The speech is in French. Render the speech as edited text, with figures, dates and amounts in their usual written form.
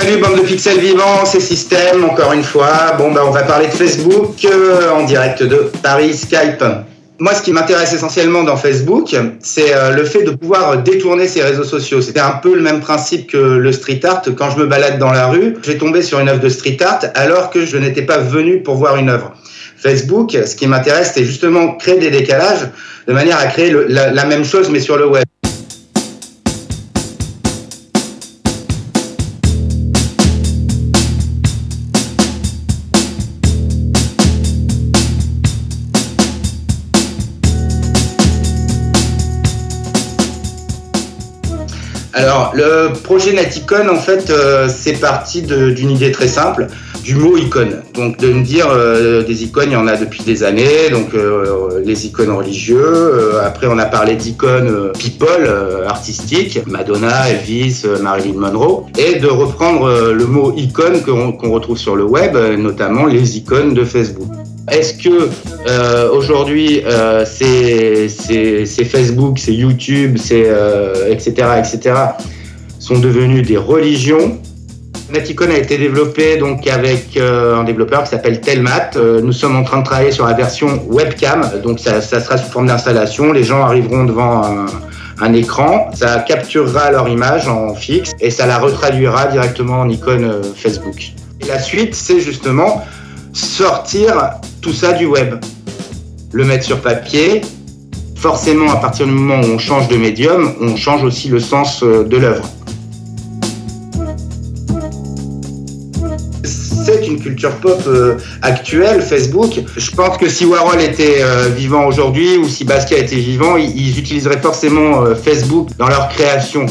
Salut bande de pixels vivants, c'est Système, encore une fois. Bon, on va parler de Facebook en direct de Paris, Skype. Moi, ce qui m'intéresse essentiellement dans Facebook, c'est le fait de pouvoir détourner ces réseaux sociaux. C'était un peu le même principe que le street art. Quand je me balade dans la rue, j'ai tombé sur une œuvre de street art alors que je n'étais pas venu pour voir une œuvre. Facebook, ce qui m'intéresse, c'est justement créer des décalages de manière à créer la même chose mais sur le web. Alors, le projet Naticon, en fait, c'est parti d'une idée très simple, du mot icône. Donc, de me dire, des icônes, il y en a depuis des années, donc les icônes religieux. Après, on a parlé d'icônes people, artistiques, Madonna, Elvis, Marilyn Monroe. Et de reprendre le mot icône qu'on retrouve sur le web, notamment les icônes de Facebook. Est-ce que aujourd'hui c'est Facebook, c'est YouTube, etc. sont devenus des religions? Naticon a été développé donc avec un développeur qui s'appelle Telmat. Nous sommes en train de travailler sur la version webcam, donc ça sera sous forme d'installation. Les gens arriveront devant un écran, ça capturera leur image en fixe et ça la retraduira directement en icône Facebook. Et la suite, c'est justement sortir tout ça du web, le mettre sur papier. Forcément, à partir du moment où on change de médium, on change aussi le sens de l'œuvre. C'est une culture pop actuelle, Facebook. Je pense que si Warhol était vivant aujourd'hui ou si Basquiat était vivant, ils utiliseraient forcément Facebook dans leur création.